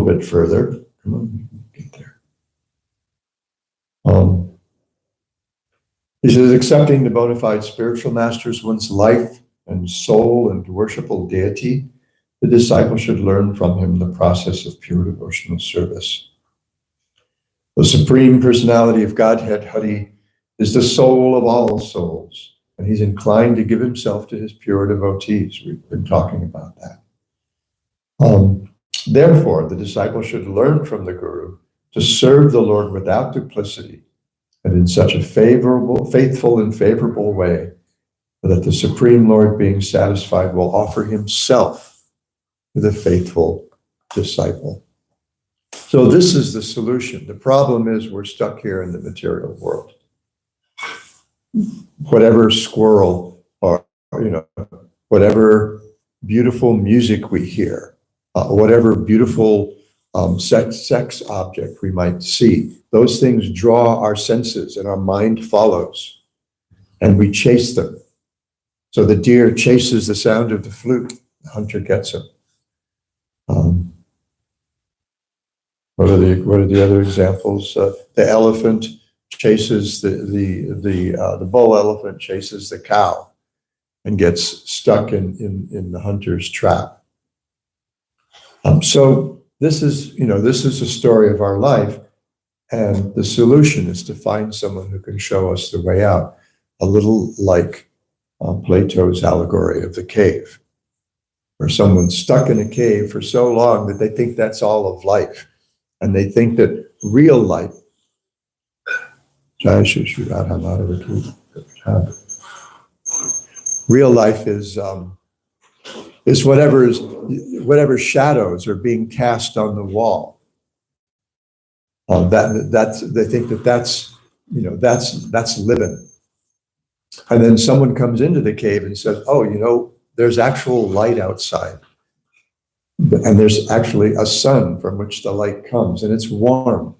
A: bit further. Come on, get there. He says, accepting the bona fide spiritual masters, one's life and soul and worshipful deity, the disciple should learn from him the process of pure devotional service. The Supreme Personality of Godhead, Hari, is the soul of all souls, and he's inclined to give himself to his pure devotees. We've been talking about that. Therefore, the disciple should learn from the Guru to serve the Lord without duplicity and in such a faithful and favorable way that the Supreme Lord, being satisfied, will offer himself to the faithful disciple. So this is the solution. The problem is we're stuck here in the material world. Whatever squirrel or, whatever beautiful music we hear, whatever beautiful sex object we might see, those things draw our senses and our mind follows, and we chase them. So the deer chases the sound of the flute, the hunter gets him. What are the other examples? The elephant chases the bull elephant chases the cow and gets stuck in the hunter's trap. So this is a story of our life, and the solution is to find someone who can show us the way out, a little like Plato's allegory of the cave, where someone's stuck in a cave for so long that they think that's all of life, and they think that real life, real life is whatever shadows are being cast on the wall. They think that's living. And then someone comes into the cave and says, "Oh, there's actual light outside, and there's actually a sun from which the light comes, and it's warm,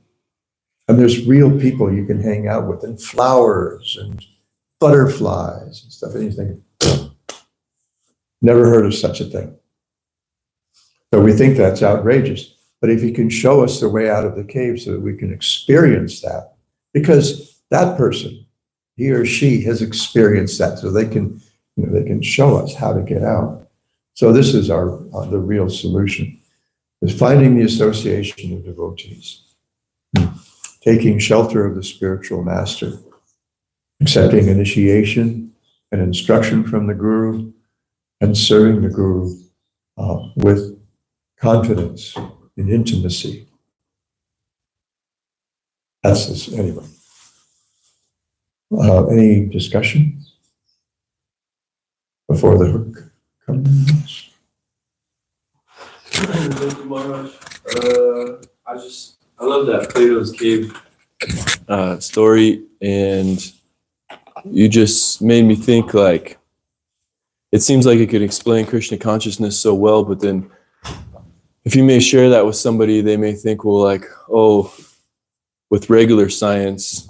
A: and there's real people you can hang out with, and flowers and butterflies and stuff." And you think, never heard of such a thing. So we think that's outrageous. But if he can show us the way out of the cave so that we can experience that, because that person, he or she, has experienced that, so they can show us how to get out. So this is the real solution, is finding the association of devotees, taking shelter of the spiritual master, accepting initiation and instruction from the Guru, and serving the Guru with confidence, in intimacy. That's this, anyway. Any discussion before the hook comes?
F: Thank you, Maharaj. I love that Plato's cave story, and you just made me think, like, it seems like it could explain Krishna consciousness so well, but then if you may share that with somebody, they may think, well, like, oh, with regular science,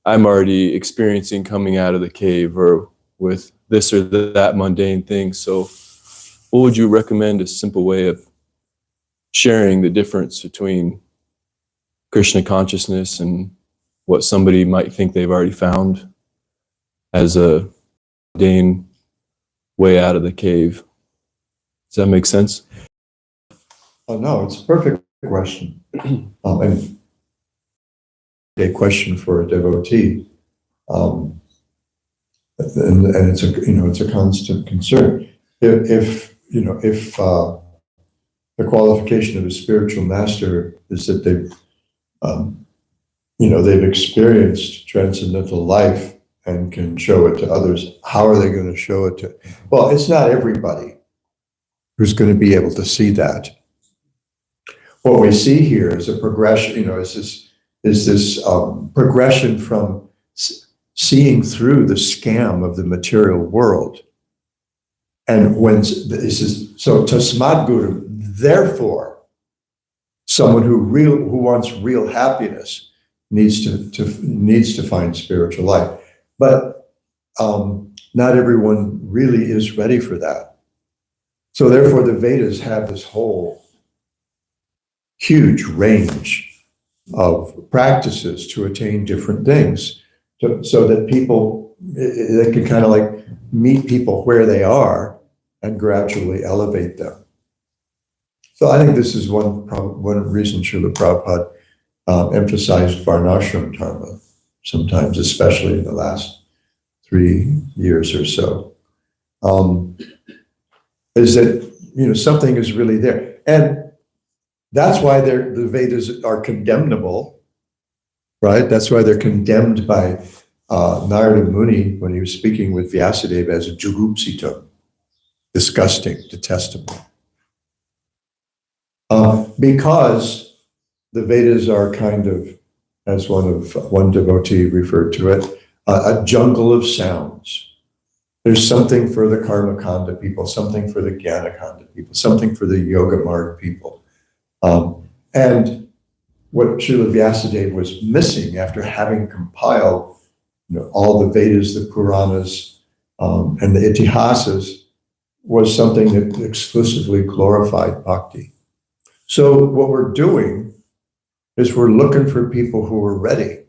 F: I'm already experiencing coming out of the cave, or with this or that mundane thing. So what would you recommend a simple way of sharing the difference between Krishna consciousness and what somebody might think they've already found as a mundane way out of the cave? Does that make sense?
A: Oh, no, it's a perfect question. And a question for a devotee. And it's a constant concern. If the qualification of a spiritual master is that they've experienced transcendental life and can show it to others, how are they going to show it to? Well, it's not everybody who's going to be able to see that. What we see here is a progression. Is this progression from seeing through the scam of the material world. And when this is so, Tasmad Guru, therefore, someone who wants real happiness needs to find spiritual life. But not everyone really is ready for that. So therefore, the Vedas have this whole huge range of practices to attain different things, so that they can kind of like meet people where they are and gradually elevate them. So I think this is one reason Srila Prabhupada emphasized Varnashram Dharma sometimes, especially in the last 3 years or so, is that something is really there. And that's why the Vedas are condemnable, right? That's why they're condemned by Narada Muni when he was speaking with Vyasadeva as a jugupsita, disgusting, detestable. Because the Vedas are kind of, as one devotee referred to it, a jungle of sounds. There's something for the Karma Kanda people, something for the Jnana Kanda people, something for the Yoga Marg people. And what Srila Vyasadeva was missing after having compiled all the Vedas, the Puranas, and the Itihasas, was something that exclusively glorified bhakti. So what we're doing is we're looking for people who are ready.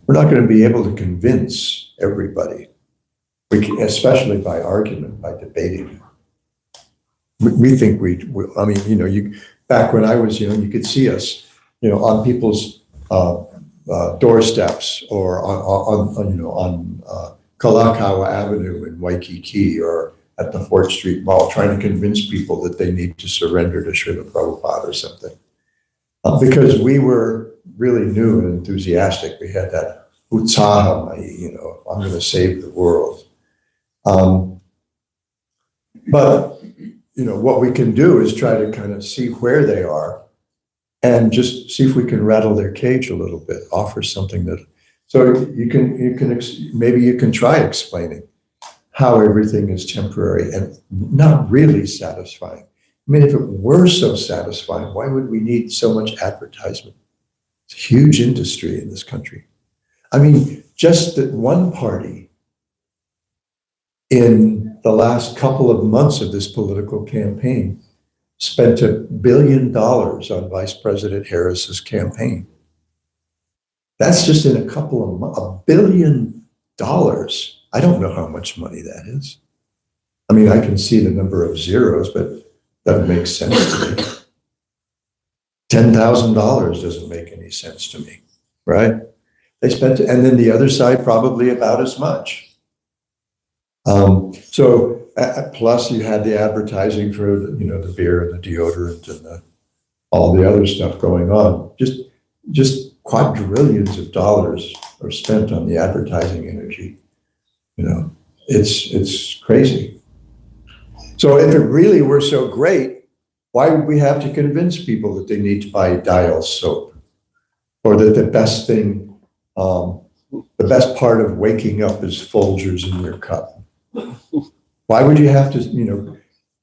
A: We're not going to be able to convince everybody, especially by argument, by debating. We think back when I was young, you could see us, on people's doorsteps, or on Kalakaua Avenue in Waikiki, or at the Fort Street Mall, trying to convince people that they need to surrender to Srila Prabhupada or something. Because we were really new and enthusiastic. We had that utsaha, I'm going to save the world. But what we can do is try to kind of see where they are and just see if we can rattle their cage a little bit, offer something so maybe you can try explaining how everything is temporary and not really satisfying. I mean, if it were so satisfying, why would we need so much advertisement? It's a huge industry in this country. I mean, just that one party in the last couple of months of this political campaign spent $1 billion on Vice President Harris's campaign. That's just in a couple of months, $1 billion. I don't know how much money that is. I mean, I can see the number of zeros, but that makes sense to me. $10,000 doesn't make any sense to me, right? They spent, and then the other side probably about as much. Plus you had the advertising for the beer and the deodorant and all the other stuff going on. Just quadrillions of dollars are spent on the advertising energy. It's crazy. So if it really were so great, why would we have to convince people that they need to buy Dial soap? Or that the best thing, the best part of waking up is Folgers in your cup? Why would you have to,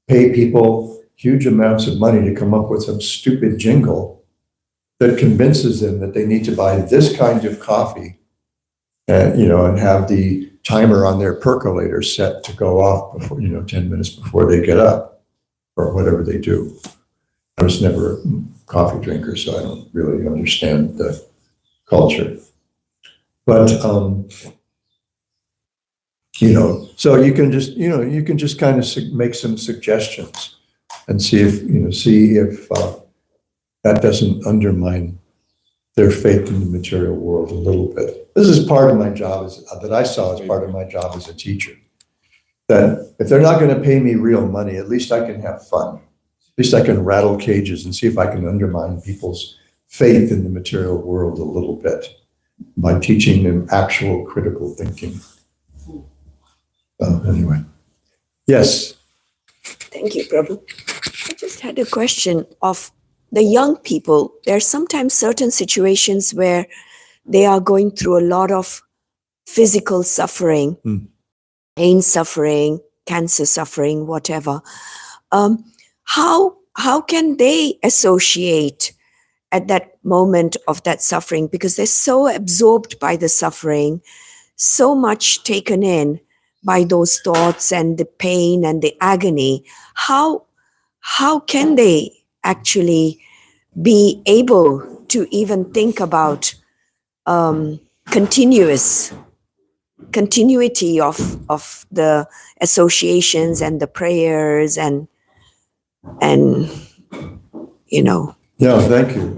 A: pay people huge amounts of money to come up with some stupid jingle that convinces them that they need to buy this kind of coffee and have the timer on their percolator set to go off before, 10 minutes before they get up or whatever they do. I was never a coffee drinker, so I don't really understand the culture. But, so you can just kind of make some suggestions and see if that doesn't undermine their faith in the material world a little bit. This is part of my job that I saw as part of my job as a teacher. That if they're not going to pay me real money, at least I can have fun. At least I can rattle cages and see if I can undermine people's faith in the material world a little bit by teaching them actual critical thinking. Anyway, yes.
G: Thank you, Prabhu. I just had a question of the young people. There are sometimes certain situations where they are going through a lot of physical suffering, pain suffering, cancer suffering, whatever. How can they associate at that moment of that suffering? Because they're so absorbed by the suffering, so much taken in by those thoughts and the pain and the agony. How can they actually be able to even think about continuity of the associations and the prayers and
A: Yeah, thank you.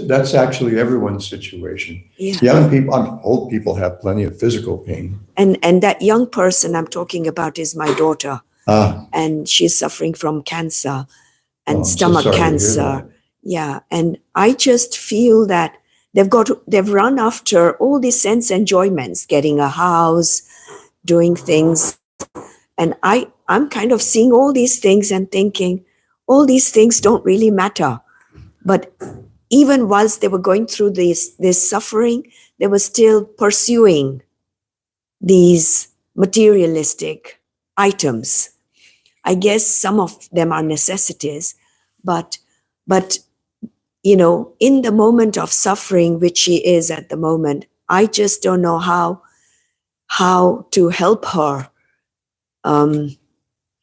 A: That's actually everyone's situation.
G: Yeah.
A: Young people, old people have plenty of physical pain.
G: And that young person I'm talking about is my daughter. And she's suffering from cancer and stomach cancer. Yeah. And I just feel that they've run after all these sense enjoyments, getting a house, doing things. And I'm kind of seeing all these things and thinking, all these things don't really matter. But even whilst they were going through this suffering, they were still pursuing these materialistic items. I guess some of them are necessities, but in the moment of suffering, which she is at the moment, I just don't know how to help her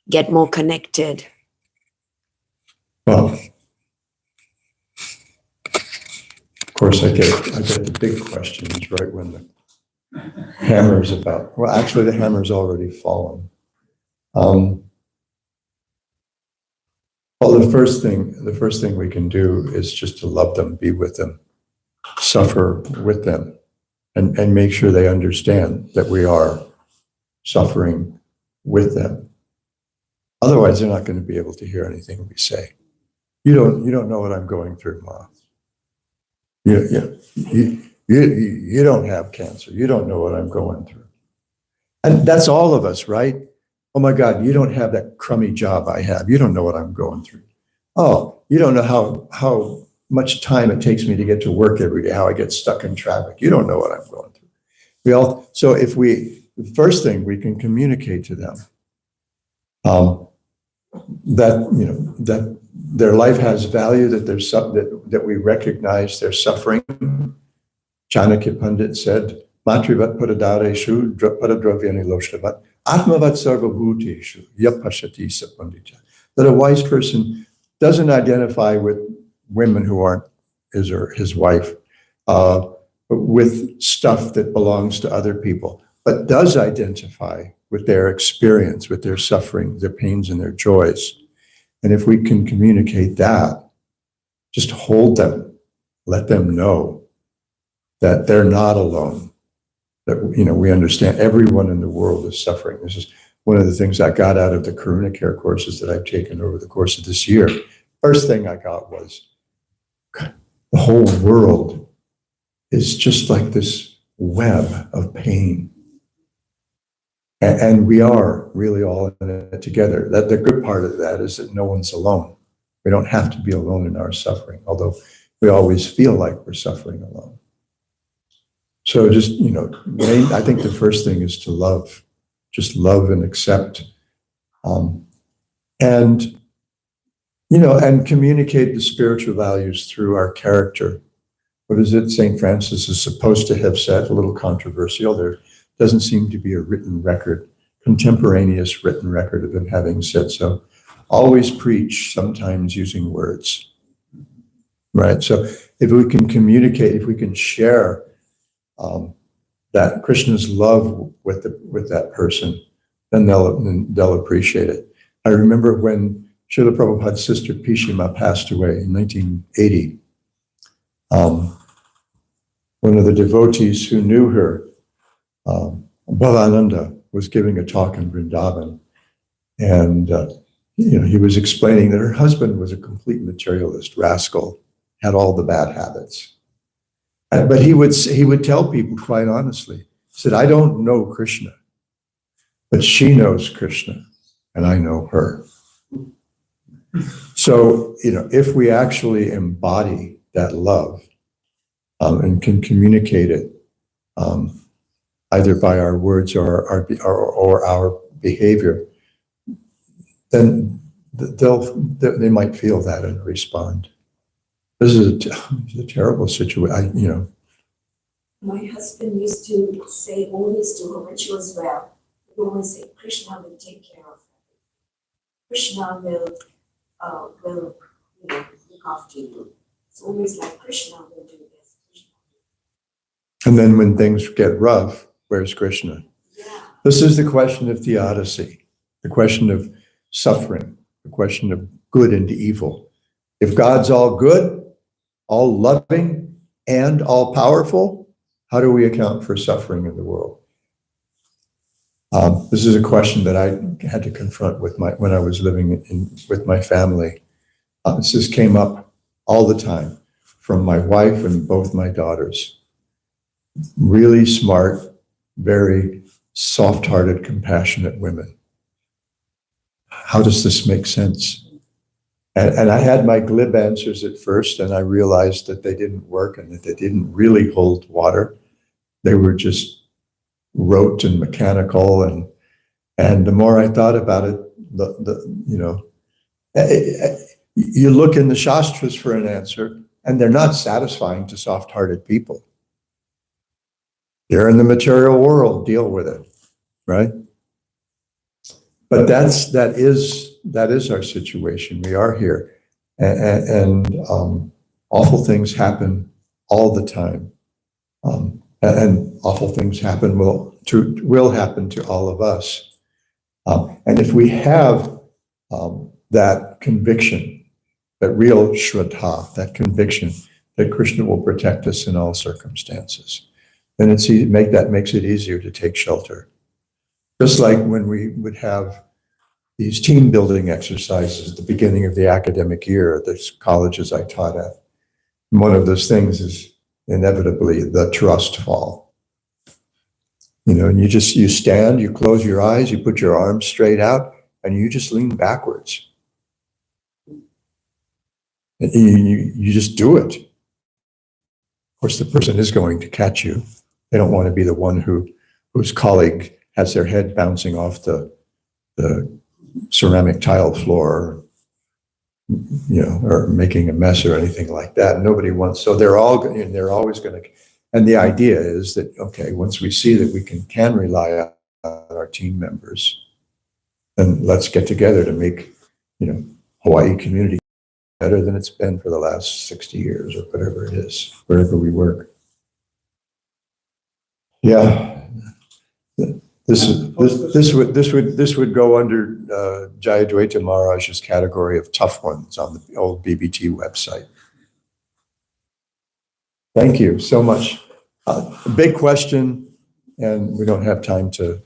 G: get more connected.
A: Well, of course, I get the big questions right when the hammer's about. Well, actually, the hammer's already fallen. Well, the first thing we can do is just to love them, be with them, suffer with them, and make sure they understand that we are suffering with them. Otherwise, they're not going to be able to hear anything we say. You don't know what I'm going through, Ma. You don't have cancer. You don't know what I'm going through. And that's all of us, right? Oh my God, you don't have that crummy job I have. You don't know what I'm going through. Oh, you don't know how much time it takes me to get to work every day, how I get stuck in traffic. You don't know what I'm going through. So the first thing we can communicate to them, that their life has value, that we recognize their suffering. Chanakya Pandit said, Matrivat Padadareshu Padadravyani Loshtavat Atmavat Sarvabhuteshu Yapashati Sapandita. That a wise person doesn't identify with women who aren't his or his wife, with stuff that belongs to other people, but does identify with their experience, with their suffering, their pains and their joys. And if we can communicate that, just hold them, let them know that they're not alone, that we understand everyone in the world is suffering. This is one of the things I got out of the Karuna Care courses that I've taken over the course of this year. First thing I got was the whole world is just like this web of pain. And we are really all in it together. That the good part of that is that no one's alone. We don't have to be alone in our suffering, although we always feel like we're suffering alone. So just, I think the first thing is to love, just love and accept, and communicate the spiritual values through our character. What is it St. Francis is supposed to have said? A little controversial. There doesn't seem to be a written record, contemporaneous written record of him having said so. Always preach, sometimes using words, right? So if we can communicate, if we can share that Krishna's love with that person, then they'll appreciate it. I remember when Srila Prabhupada's sister Pishima passed away in 1980. One of the devotees who knew her, Bhavananda, was giving a talk in Vrindavan, and he was explaining that her husband was a complete materialist, rascal, had all the bad habits. But he would tell people quite honestly, he said, I don't know Krishna, but she knows Krishna, and I know her. So, if we actually embody that love and can communicate it either by our words or our behavior, then they might feel that and respond. This is a terrible situation.
G: My husband used to say always to her when she was well, he would always say, Krishna will take care of her. Krishna will look after you. It's always like Krishna will do this.
A: And then when things get rough, where's Krishna?
G: Yeah.
A: This is the question of theodicy, the question of suffering, the question of good and evil. If God's all good, all loving, and all powerful, how do we account for suffering in the world? This is a question that I had to confront when I was living with my family. This just came up all the time from my wife and both my daughters. Really smart, very soft-hearted, compassionate women. How does this make sense? And I had my glib answers at first, and I realized that they didn't work and that they didn't really hold water. They were just rote and mechanical, and the more I thought about it, you look in the Shastras for an answer, and they're not satisfying to soft-hearted people. They're in the material world, deal with it, right? But that is our situation. We are here, and awful things happen all the time, and awful things will happen to all of us. And if we have that conviction, that real shraddha, that conviction that Krishna will protect us in all circumstances, then that makes it easier to take shelter. Just like when we would have these team building exercises at the beginning of the academic year at the colleges I taught at. One of those things is inevitably the trust fall. And you stand, you close your eyes, you put your arms straight out, and you just lean backwards. And you just do it. Of course, the person is going to catch you. They don't want to be the one whose colleague has their head bouncing off the ceramic tile floor, or making a mess or anything like that. Nobody wants, so they're always going to, and the idea is that, okay, once we see that we can rely on our team members, then let's get together to make, Hawaii community better than it's been for the last 60 years or whatever it is, wherever we work. Yeah. This would go under Jayadvaita Maharaj's category of tough ones on the old BBT website. Thank you so much. Big question, and we don't have time to